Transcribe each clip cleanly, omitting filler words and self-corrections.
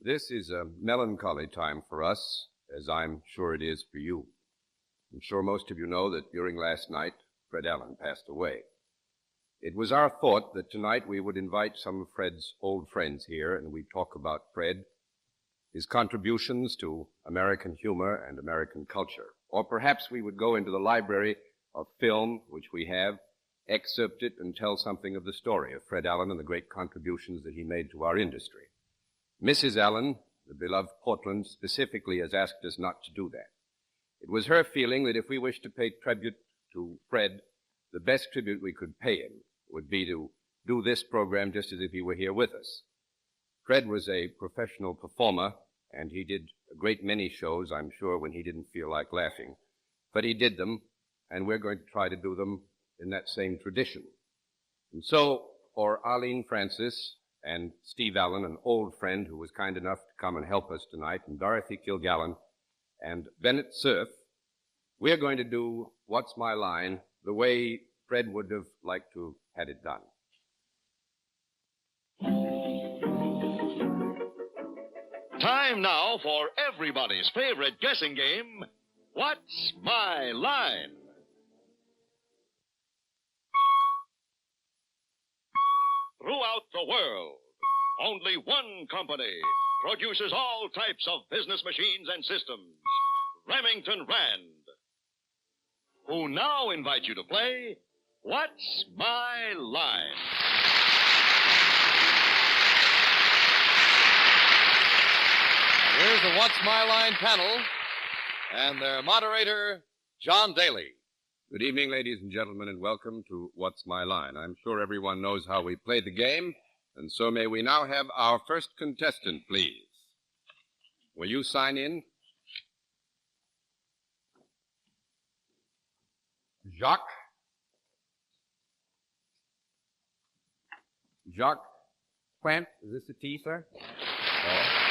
This is a melancholy time for us, as I'm sure it is for you. I'm sure most of you know that during last night, Fred Allen passed away. It was our thought that tonight we would invite some of Fred's old friends here, and we'd talk about Fred, his contributions to American humor and American culture. Or perhaps we would go into the library of film, which we have, excerpt it, and tell something of the story of Fred Allen and the great contributions that he made to our industry. Mrs. Allen, the beloved Portland, specifically has asked us not to do that. It was her feeling that if we wished to pay tribute to Fred, the best tribute we could pay him would be to do this program just as if he were here with us. Fred was a professional performer, and he did a great many shows, I'm sure, when he didn't feel like laughing. But he did them, and we're going to try to do them in that same tradition. And so, for Arlene Francis and Steve Allen, an old friend who was kind enough to come and help us tonight, and Dorothy Kilgallen and Bennett Cerf, we're going to do What's My Line the way Fred would have liked to have had it done. Time now for everybody's favorite guessing game, What's My Line? Throughout the world, only one company produces all types of business machines and systems, Remington Rand, who now invite you to play What's My Line? Here's the What's My Line panel and their moderator, John Daly. Good evening, ladies and gentlemen, and welcome to What's My Line. I'm sure everyone knows how we play the game, and so may we now have our first contestant, please. Will you sign in? Jacques? Jacques Plant? Is this a T, sir? Oh.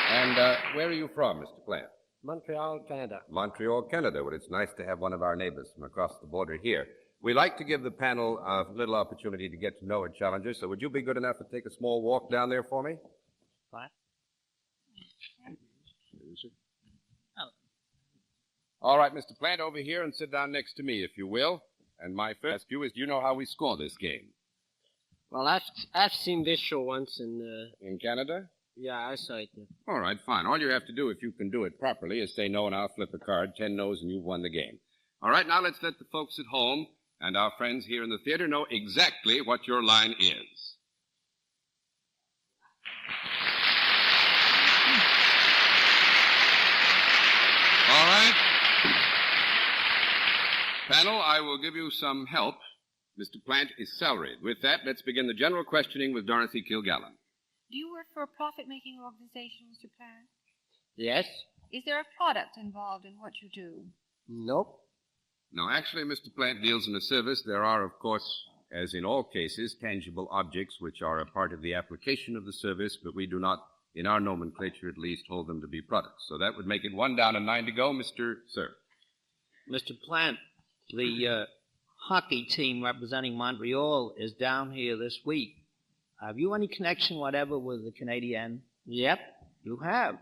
And where are you from, Mr. Plant? Montreal, Canada. Montreal, Canada. Well, it's nice to have one of our neighbors from across the border here. We like to give the panel a little opportunity to get to know our challengers, so would you be good enough to take a small walk down there for me? What? All right, Mr. Plant, over here and sit down next to me, if you will. And my first ask you is, do you know how we score this game? Well, I've seen this show once in... In Canada? Yeah, I saw it. All right, fine. All you have to do, if you can do it properly, is say no, and I'll flip a card. 10 no's, and you've won the game. All right, now let's let the folks at home and our friends here in the theater know exactly what your line is. All right. Panel, I will give you some help. Mr. Plant is salaried. With that, let's begin the general questioning with Dorothy Kilgallen. Do you work for a profit-making organization, Mr. Plant? Yes? Is there a product involved in what you do? Nope. No, actually, Mr. Plant deals in a service. There are, of course, as in all cases, tangible objects which are a part of the application of the service, but we do not, in our nomenclature at least, hold them to be products. So that would make it 1 down and 9 to go. Mr. Sir. Mr. Plant, the hockey team representing Montreal is down here this week. Have you any connection whatever with the Canadian? Yep. You have.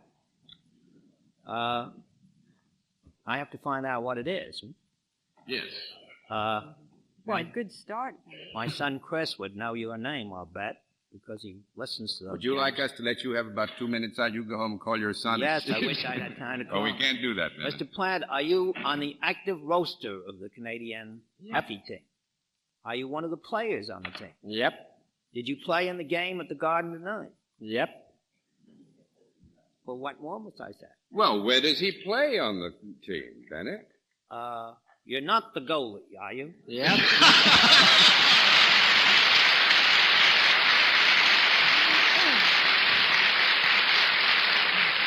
I have to find out what it is. Yes. Well, good start. My son Chris would know your name, I'll bet, because he listens to those. Would you games. like us to let you have about 2 minutes out? You go home and call your son? Yes, I wish I had time to call. Oh, we can't do that, then. Mr. Plant, are you on the active roster of the Canadian hockey team? Are you one of the players on the team? Yep. Did you play in the game at the Garden tonight? Yep. Well, what more must I say? Well, where does he play on the team, Bennett? You're not the goalie, are you? Yep.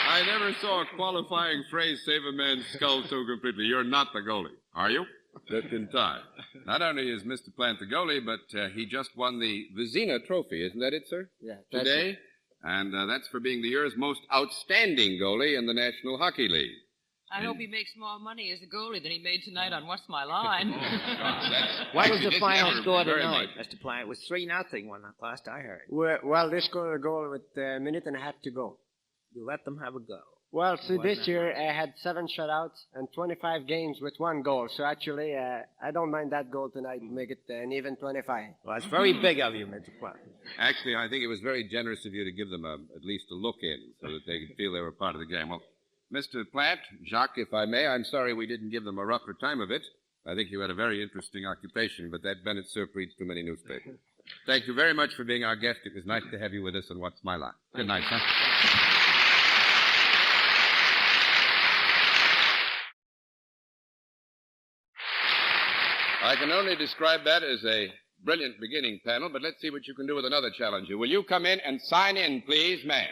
I never saw a qualifying phrase save a man's skull so completely. You're not the goalie, are you? That in time. Not only is Mr. Plant the goalie, but he just won the Vizina Trophy. Isn't that it, sir? Yeah. Today? And that's for being the year's most outstanding goalie in the National Hockey League. I hope he makes more money as a goalie than he made tonight on What's My Line. What was the final score tonight, Mr. Plant? It was 3-0 when last I heard. Well, they scored a goal with a minute and a half to go. You let them have a go. Well, see, this year I had 7 shutouts and 25 games with 1 goal. So actually, I don't mind that goal tonight. Make it an even 25. Well, that's very big of you, Mr. Plant. Actually, I think it was very generous of you to give them at least a look in so that they could feel they were part of the game. Well, Mr. Plant, Jacques, if I may, I'm sorry we didn't give them a rougher time of it. I think you had a very interesting occupation, but that Bennett Cerf reads too many newspapers. Thank you very much for being our guest. It was nice to have you with us on What's My Line. Good night, son. I can only describe that as a brilliant beginning, panel, but let's see what you can do with another challenger. Will you come in and sign in, please, man?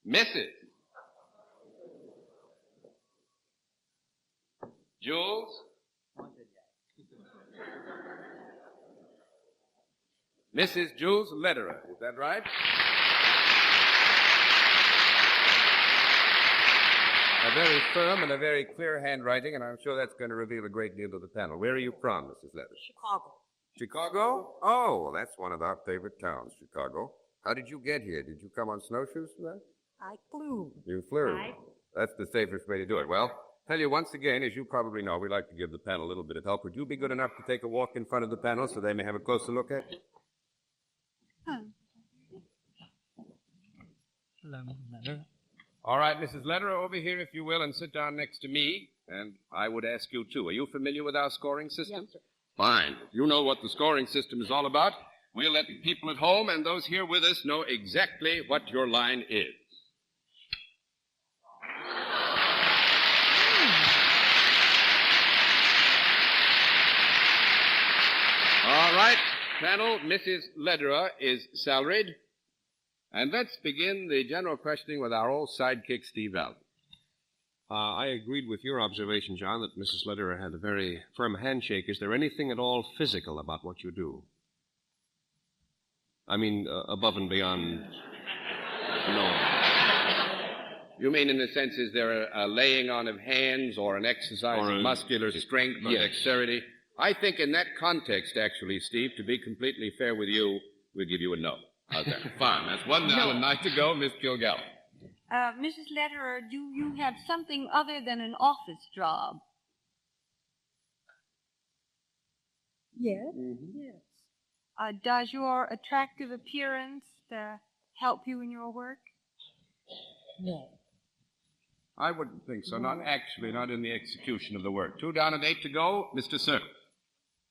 Mrs. Jules? Mrs. Jules Lederer, is that right? A very firm and a very clear handwriting, and I'm sure that's going to reveal a great deal to the panel. Where are you from, Mrs. Lederer? Chicago. Chicago? Oh, well, that's one of our favorite towns, Chicago. How did you get here? Did you come on snowshoes for that? I flew. You flew. Right. That's the safest way to do it. Well, tell you once again, as you probably know, we like to give the panel a little bit of help. Would you be good enough to take a walk in front of the panel so they may have a closer look at you? Hello, Lederer. All right, Mrs. Lederer, over here, if you will, and sit down next to me. And I would ask you, too. Are you familiar with our scoring system? Yes, sir. Fine. If you know what the scoring system is all about, we'll let the people at home and those here with us know exactly what your line is. All right, panel, Mrs. Lederer is salaried. And let's begin the general questioning with our old sidekick, Steve Allen. I agreed with your observation, John, that Mrs. Lederer had a very firm handshake. Is there anything at all physical about what you do? I mean, above and beyond. No. You mean in the sense, is there a laying on of hands or an exercise of muscular strength or dexterity? I think in that context, actually, Steve, to be completely fair with you, we'll give you a no. How's that? Fine. That's one now. A night to go, Miss Kilgallen. Mrs. Lederer, do you have something other than an office job? Yes. Mm-hmm. Yes. Does your attractive appearance help you in your work? No. I wouldn't think so. Not actually, not in the execution of the work. 2 down and 8 to go. Mr. Cerf.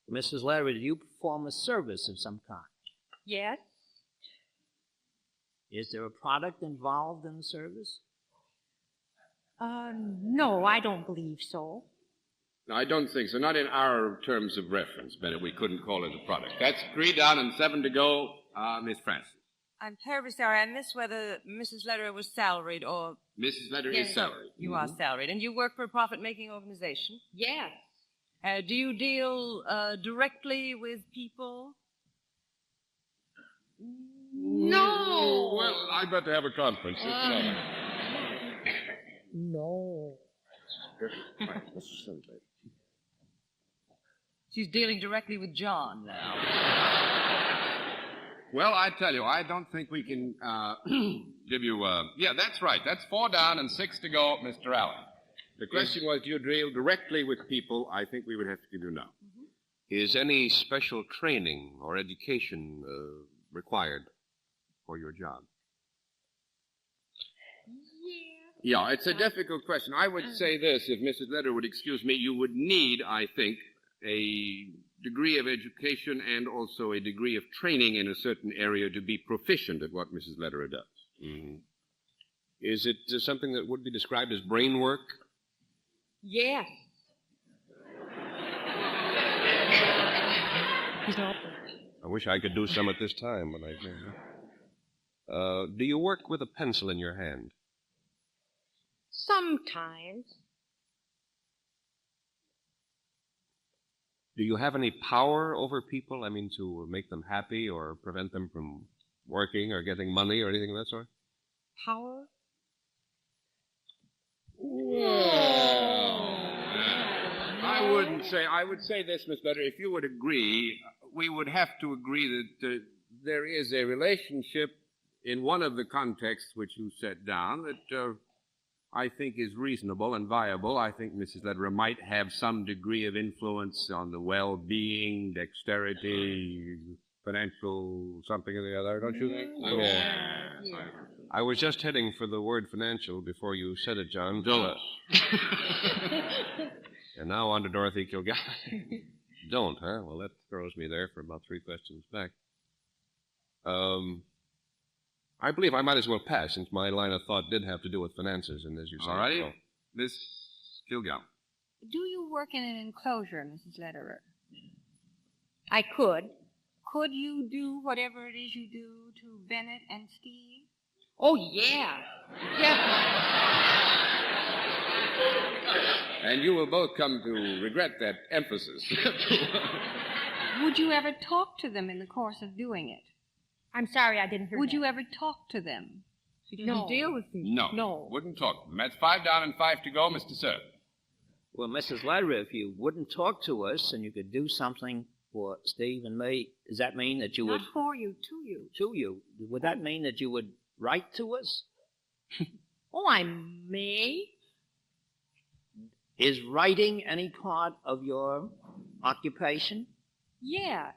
Mrs. Lederer, do you perform a service of some kind? Yes. Is there a product involved in the service? No, I don't believe so. No, I don't think so. Not in our terms of reference, Bennett. We couldn't call it a product. That's 3 down and 7 to go. Miss Francis. I'm terribly sorry. I missed whether Mrs. Lederer was salaried or... Mrs. Lederer is salaried. You are salaried. And you work for a profit-making organization? Yes. Do you deal directly with people? No. Well, I'd better have a conference. No. She's dealing directly with John now. Well, I tell you, I don't think we can give you... Yeah, that's right. That's 4 down and 6 to go, Mr. Allen. The question was, do you deal directly with people? I think we would have to give you no. Mm-hmm. Is any special training or education required for your job? Yeah, it's a difficult question. I would say this, if Mrs. Lederer would excuse me, you would need, I think, a degree of education and also a degree of training in a certain area to be proficient at what Mrs. Lederer does. Mm-hmm. Is it something that would be described as brain work? Yes. I wish I could do some at this time, but I can't. Do you work with a pencil in your hand? Sometimes. Do you have any power over people? I mean, to make them happy or prevent them from working or getting money or anything of that sort? Power? I wouldn't say. I would say this, Miss Letter. If you would agree, we would have to agree that there is a relationship in one of the contexts which you set down that I think is reasonable and viable. I think Mrs. Lederer might have some degree of influence on the well-being, dexterity, financial something or the other, don't you think? Yeah. I was just heading for the word financial before you said it, John. Don't. And now on to Dorothy Kilgallen. Don't, huh? Well, that throws me there for about 3 questions back. I believe I might as well pass, since my line of thought did have to do with finances, and as you say... All righty. So. Miss Kilgallen. Do you work in an enclosure, Mrs. Lederer? I could. Could you do whatever it is you do to Bennett and Steve? Oh, yeah. And you will both come to regret that emphasis. Would you ever talk to them in the course of doing it? I'm sorry, I didn't hear Would that. you ever talk to them? She doesn't deal with me. No. Wouldn't talk to them. That's 5 down and 5 to go, Mr. Sir. Well, Mrs. Lederer, if you wouldn't talk to us and you could do something for Steve and me, does that mean that you would... Not for you, to you. To you. Would that mean that you would write to us? Oh, I may. Is writing any part of your occupation? Yes.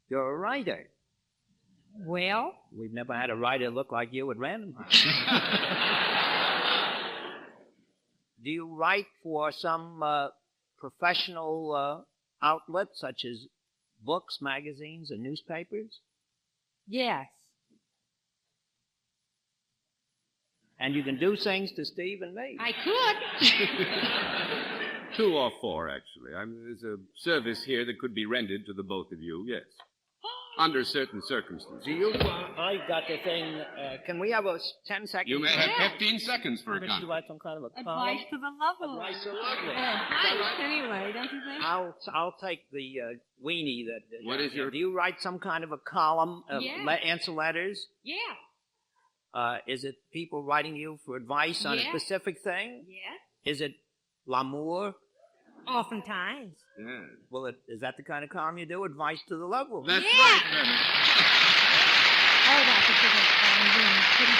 You're a writer. Well, We've never had a writer look like you at Random House. Do you write for some professional outlet, such as books, magazines, and newspapers? yes. And you can do things to Steve and me. I could. 2 or 4, actually. There's a service here that could be rendered to the both of you, yes. Under certain circumstances. I got the thing. Can we have a 10 seconds? You may have 15 seconds for a to comment. write some kind of a column. Advice to the lover. Advice to the lover. Nice, anyway, don't you think? I'll take the weenie that. What is your- Do you write some kind of a column? Yeah. Answer letters? Yeah. Is it people writing you for advice on a Yeah. specific thing? Yeah. Is it l'amour? Oftentimes. Yeah. Well, is that the kind of column you do? Advice to the lover? That's Yeah. right, Bennett. Oh, that's a good one. I'm doing pretty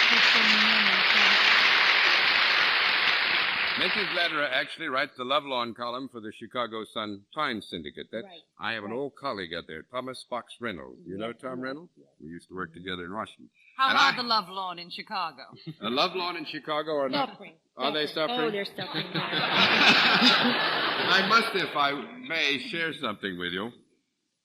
Mrs. Lederer actually writes the Lovelorn column for the Chicago Sun-Times Syndicate. That's, Right. I have an old colleague out there, Thomas Fox Reynolds. You know Tom Reynolds? We used to work together in Washington. How And about I- the love lawn in Chicago? A Lovelorn in Chicago or not? Suffering. Are they suffering? Oh, they're suffering. I must, if I may, share something with you.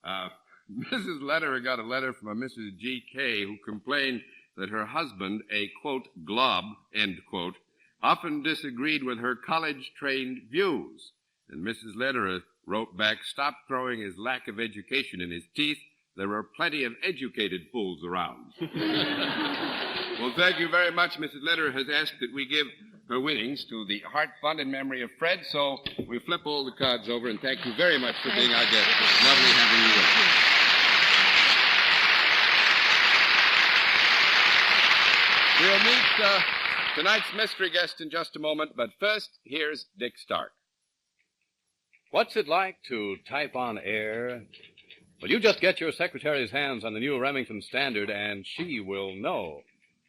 Mrs. Lederer got a letter from a Mrs. G.K. who complained that her husband, a, quote, glob, end quote, often disagreed with her college-trained views. And Mrs. Lederer wrote back, stop throwing his lack of education in his teeth. There are plenty of educated fools around. Well, thank you very much. Mrs. Lederer has asked that we give her winnings to the Heart Fund in memory of Fred, so we flip all the cards over, and thank you very much for being our guest. It's lovely having you with us. We'll meet tonight's mystery guest in just a moment, but first, here's Dick Stark. What's it like to type on air? Well, you just get your secretary's hands on the new Remington Standard, and she will know.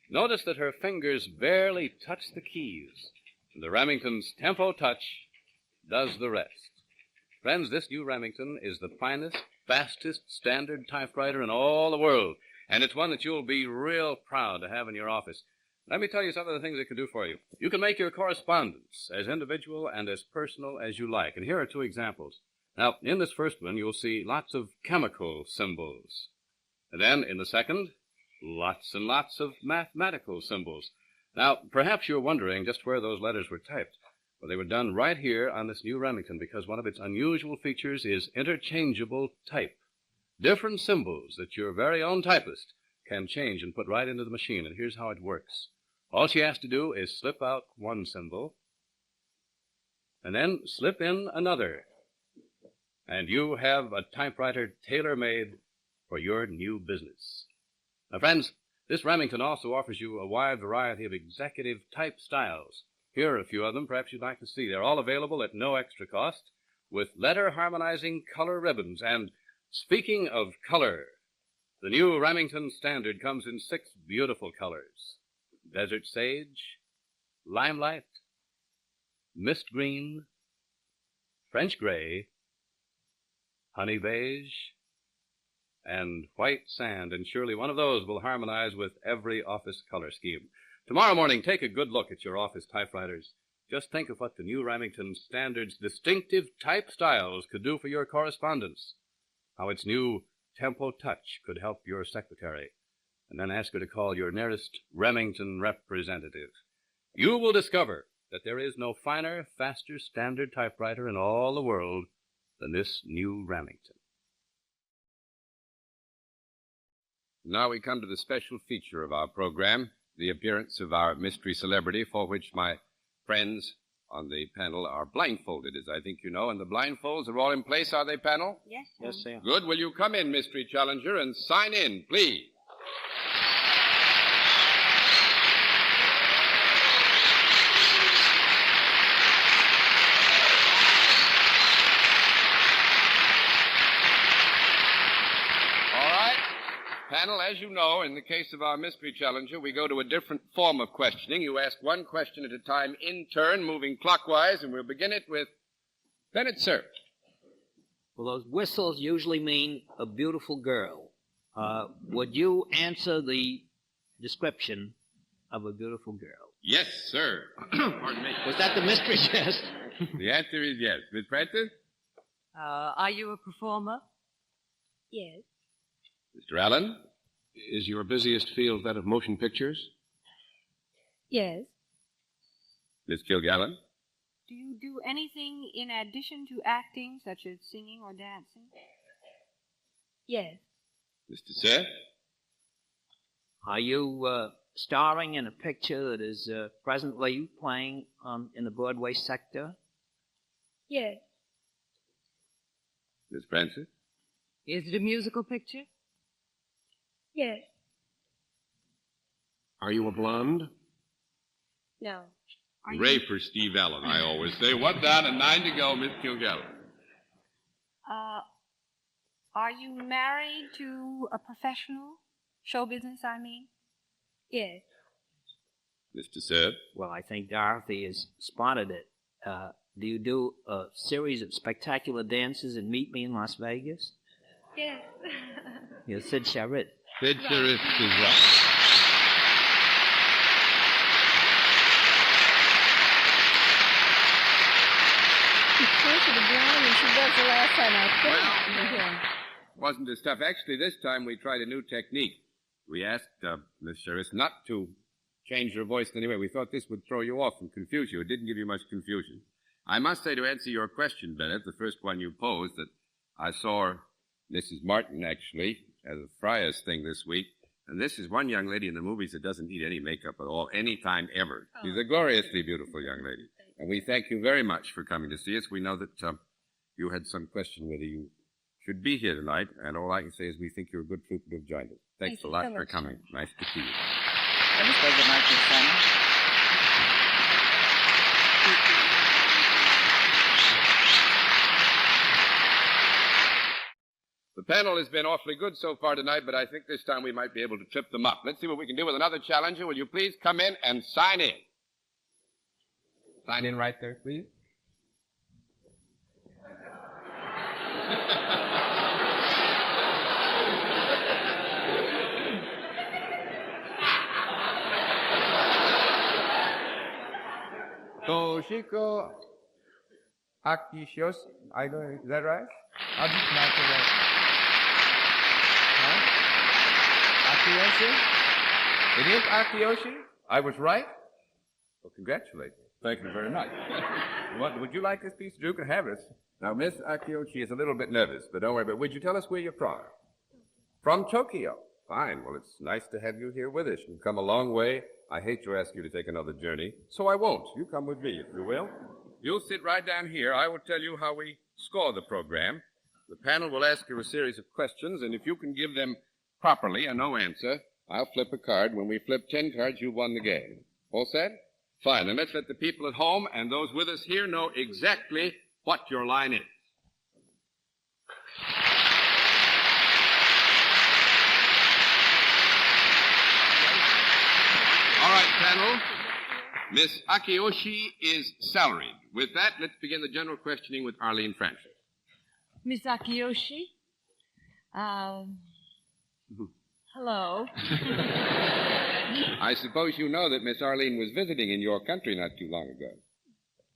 Notice that her fingers barely touch the keys. The Remington's Tempo Touch does the rest. Friends, this new Remington is the finest, fastest standard typewriter in all the world, and it's one that you'll be real proud to have in your office. Let me tell you some of the things it can do for you. You can make your correspondence as individual and as personal as you like, and here are 2 examples. Now, in this first one, you'll see lots of chemical symbols. And then, in the second, lots and lots of mathematical symbols. Now, perhaps you're wondering just where those letters were typed. Well, they were done right here on this new Remington because one of its unusual features is interchangeable type. Different symbols that your very own typist can change and put right into the machine, and here's how it works. All she has to do is slip out one symbol, and then slip in another. And you have a typewriter tailor-made for your new business. Now, friends, this Remington also offers you a wide variety of executive type styles. Here are a few of them perhaps you'd like to see. They're all available at no extra cost with letter-harmonizing color ribbons. And speaking of color, the new Remington Standard comes in 6 beautiful colors: desert sage, limelight, mist green, French gray, honey beige, and white sand. And surely one of those will harmonize with every office color scheme. Tomorrow morning, take a good look at your office typewriters. Just think of what the new Remington Standard's distinctive type styles could do for your correspondence. How its new Tempo Touch could help your secretary. And then ask her to call your nearest Remington representative. You will discover that there is no finer, faster standard typewriter in all the world than this new Remington. Now we come to the special feature of our program, the appearance of our mystery celebrity, for which my friends on the panel are blindfolded, as I think you know, and the blindfolds are all in place, are they, panel? Yes, sir. Yes, sir. Good. Will you come in, mystery challenger, and sign in, please? Panel, as you know, in the case of our mystery challenger, we go to a different form of questioning. You ask one question at a time in turn, moving clockwise, and we'll begin it with Bennett, sir. Well, those whistles usually mean a beautiful girl. Would you answer the description of a beautiful girl? Yes, sir. Pardon me. Was that the mystery test? The answer is yes. Miss Francis? Are you a performer? Yes. Mr. Allen? Is your busiest field that of motion pictures? Yes. Miss Kilgallen? Do you do anything in addition to acting, such as singing or dancing? Yes. Mr. Seth? Are you starring in a picture that is presently playing in the Broadway sector? Yes. Miss Francis? Is it a musical picture? Yes. Are you a blonde? No. Ray for Steve Allen, I always say. 1 down and 9 to go, Miss Kilgallen. Are you married to a professional? Show business, I mean? Yes. Mr. Seth? Well, I think Dorothy has spotted it. Do you do a series of spectacular dances and Meet Me in Las Vegas? Yes. You're Sid Charette. Sid Charette is right. She's closer to blind than she was the last time I played. Wasn't as tough. Actually, this time we tried a new technique. We asked Miss Charette not to change her voice in any way. We thought this would throw you off and confuse you. It didn't give you much confusion. I must say, to answer your question, Bennett, the first one you posed, that I saw Mrs. Martin, actually, as a Friar's thing this week. And this is one young lady in the movies that doesn't need any makeup at all, any time ever. She's a gloriously beautiful young lady. And we thank you very much for coming to see us. We know that you had some question whether you should be here tonight. And all I can say is we think you're a good troupe to have joined us. Thanks a lot for coming. Nice to see you. The panel has been awfully good so far tonight, but I think this time we might be able to trip them up. Let's see what we can do with another challenger. Will you please come in and sign in? Sign in right there, please. Toshiko Akishos. I don't know, is that right? How do you pronounce it right? Huh? Akiyoshi? It is Akiyoshi? I was right? Well, congratulations. Thank you very much. Would you like this piece? You can have it. Now, Miss Akiyoshi is a little bit nervous, but don't worry. But would you tell us where you're from? From Tokyo. Fine. Well, it's nice to have you here with us. You've come a long way. I hate to ask you to take another journey, so I won't. You come with me, if you will. You'll sit right down here. I will tell you how we score the program. The panel will ask you a series of questions, and if you can give them properly and no answer, I'll flip a card. When we flip 10 cards, you've won the game. All set? Fine. Then let's let the people at home and those with us here know exactly what your line is. All right, panel. Miss Akiyoshi is salaried. With that, let's begin the general questioning with Arlene Francis. Miss Akiyoshi? Hello. I suppose you know that Miss Arlene was visiting in your country not too long ago.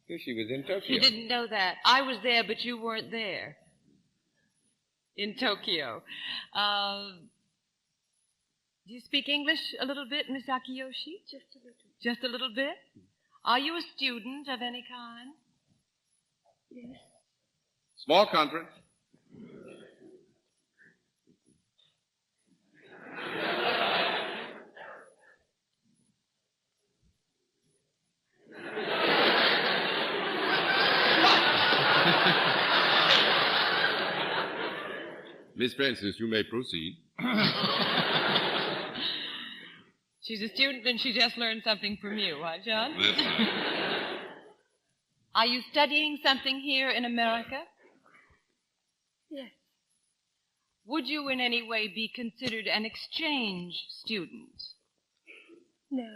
Here she was in Tokyo. You didn't know that. I was there, but you weren't there. In Tokyo. Do you speak English a little bit, Miss Akiyoshi? Just a little. Just a little bit? Are you a student of any kind? Yes. Small conference. Miss Francis, you may proceed. She's a student and she just learned something from you, huh, John? That's right. Are you studying something here in America? Yes. Would you in any way be considered an exchange student? No.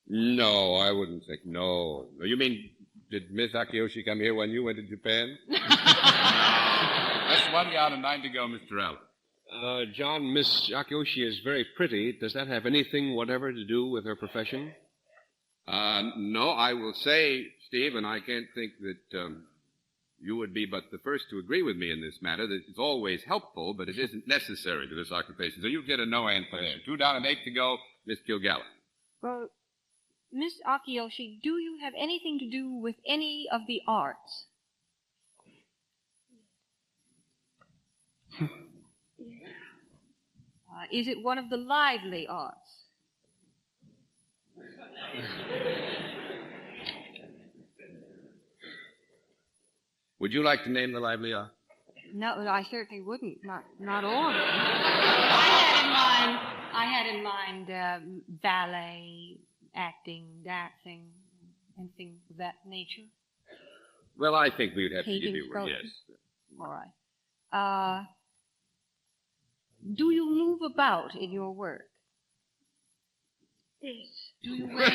No, I wouldn't think. No. You mean, did Miss Akiyoshi come here when you went to Japan? That's 20 out of 9 to go, Mr. Allen. John, Miss Akiyoshi is very pretty. Does that have anything whatever to do with her profession? No, I will say, Steve, and I can't think that you would be but the first to agree with me in this matter, that it's always helpful, but it isn't necessary to this occupation. So you get a no answer there. 2 down and 8 to go, Miss Kilgallen. Well, Miss Akiyoshi, do you have anything to do with any of the arts? Is it one of the lively arts? Would you like to name the lively art? No, I certainly wouldn't. Not all of them. I had in mind ballet, acting, dancing, and things of that nature. Well, I think we would have to give Painting, you one, yes. sculpting. All right. Do you move about in your work? Yes. Do you wear...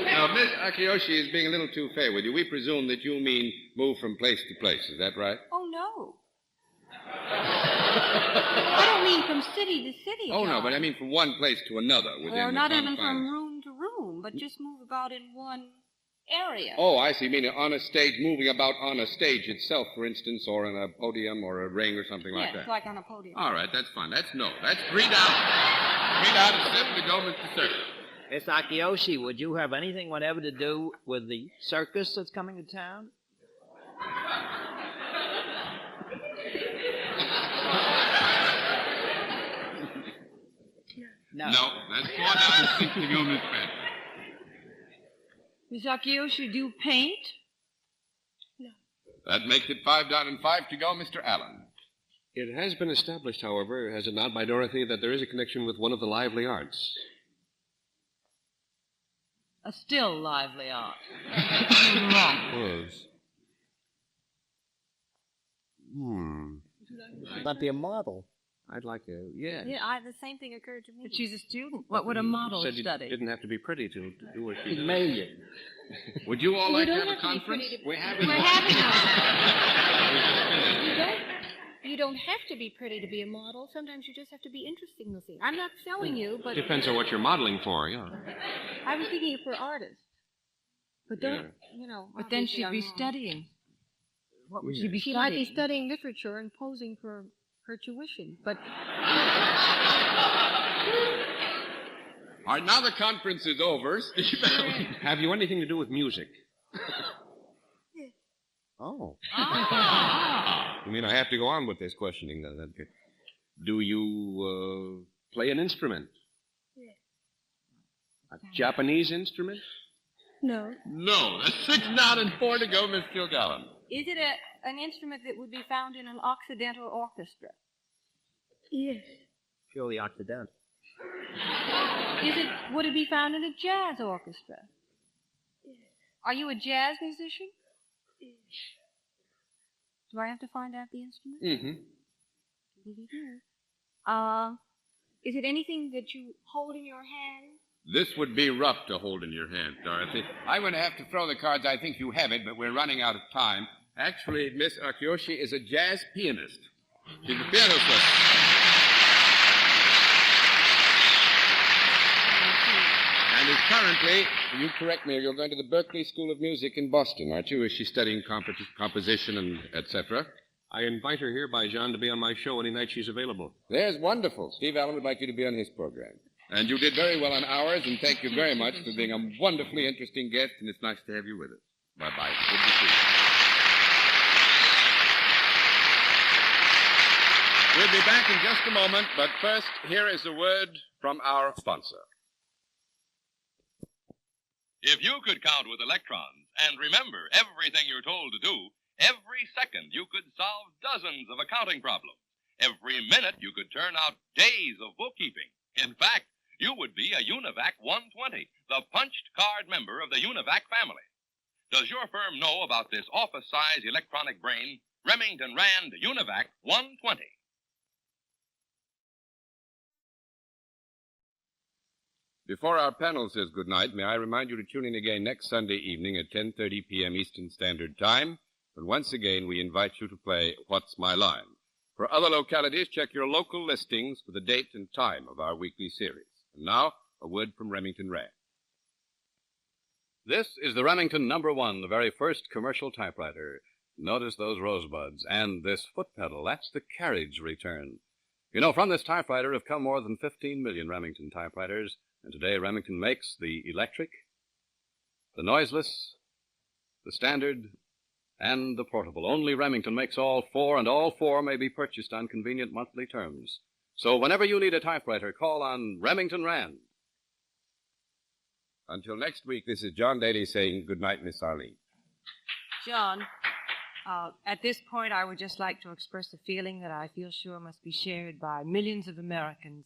Now, Miss Akiyoshi is being a little too fair with you. We presume that you mean move from place to place. Is that right? Oh, no. I don't mean from city to city. Oh, no, John. but I mean from one place to another within Or the not even confines. from room to room, but just move about in one area. Oh, I see. You mean on a stage, moving about on a stage itself, for instance, or on a podium or a ring or something like Yes, that. like on a podium. All right, that's fine. That's no. That's 3 down. 3 down and 7 to go, Mr. Circus. Miss Akiyoshi, would you have anything whatever to do with the circus that's coming to town? No, that's 4 down and 6 to go, Miss Francis. Miss Akiyoshi, do you paint? That makes it 5 down and 5 to go, Mr. Allen. It has been established, however, has it not, by Dorothy, that there is a connection with one of the lively arts. A still lively art. Was. Not be a model. I'd like to, yeah. Yeah, the same thing occurred to me. But she's a student. What would a model Said you study? didn't have to be pretty to do what she does. Million. Would you all like to have a don't have to be conference? pretty to- We're having We're one. having You don't have to be pretty to be a model. Sometimes you just have to be interesting looking. I'm not selling you, but Depends on what you're modeling for, yeah. I was thinking for artists. But don't, Yeah. But then obviously she'd I'm be wrong. studying. What would she be She studying? might be studying literature and posing for her tuition, but All right, now the conference is over. Steve Allen. Have you anything to do with music? Oh. You mean I have to go on with this questioning then? Okay. Do you play an instrument? Yes. A Japanese instrument? No. No. That's 6 down and 4 to go, Miss Kilgallen. Is it an instrument that would be found in an Occidental orchestra? Yes. Purely Occidental. Would it be found in a jazz orchestra? Yes. Are you a jazz musician? Yes. Do I have to find out the instrument? Mm-hmm. Is it anything that you hold in your hand? This would be rough to hold in your hand, Dorothy. I'm going to have to throw the cards. I think you have it, but we're running out of time. Actually, Miss Akiyoshi is a jazz pianist. She's a piano player. And is currently, you correct me, you're going to the Berklee School of Music in Boston, aren't you? Is she studying composition and etc.? I invite her here by John to be on my show any night she's available. There's wonderful. Steve Allen would like you to be on his program. And you did very well on ours, and thank you very much for being a wonderfully interesting guest, and it's nice to have you with us. Bye-bye. Good to see you. We'll be back in just a moment, but first, here is a word from our sponsor. If you could count with electrons and remember everything you're told to do, every second you could solve dozens of accounting problems. Every minute you could turn out days of bookkeeping. In fact, you would be a Univac 120, the punched card member of the Univac family. Does your firm know about this office-size electronic brain, Remington Rand Univac 120? Before our panel says goodnight, may I remind you to tune in again next Sunday evening at 10:30 p.m. Eastern Standard Time, when once again we invite you to play What's My Line? For other localities, check your local listings for the date and time of our weekly series. And now, a word from Remington Rand. This is the Remington No. 1, the very first commercial typewriter. Notice those rosebuds and this foot pedal. That's the carriage return. You know, from this typewriter have come more than 15 million Remington typewriters, and today Remington makes the electric, the noiseless, the standard, and the portable. Only Remington makes all four, and all four may be purchased on convenient monthly terms. So whenever you need a typewriter, call on Remington Rand. Until next week, this is John Daly saying good night, Miss Arlene. John, at this point, I would just like to express a feeling that I feel sure must be shared by millions of Americans.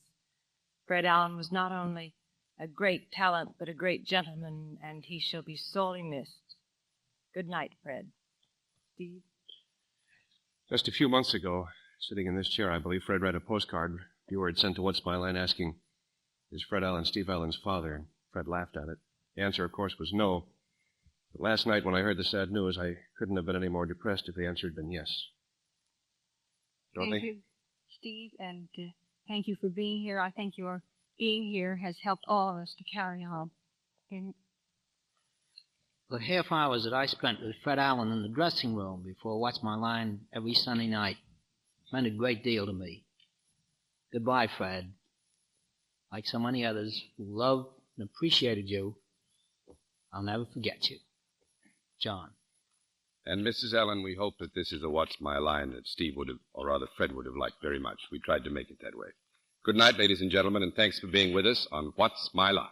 Fred Allen was not only a great talent, but a great gentleman, and he shall be sorely missed. Good night, Fred. Steve? Just a few months ago, sitting in this chair, I believe, Fred read a postcard viewer had sent to What's My Line asking, is Fred Allen Steve Allen's father? Fred laughed at it. The answer, of course, was no. But last night, when I heard the sad news, I couldn't have been any more depressed if the answer had been yes. Dorothy? Thank you, Steve, and thank you for being here. I think your being here has helped all of us to carry on. And The half hours that I spent with Fred Allen in the dressing room before What's My Line every Sunday night meant a great deal to me. Goodbye, Fred. Like so many others who loved and appreciated you, I'll never forget you. John. And Mrs. Allen, we hope that this is a What's My Line that Steve would have, or rather Fred would have liked very much. We tried to make it that way. Good night, ladies and gentlemen, and thanks for being with us on What's My Line.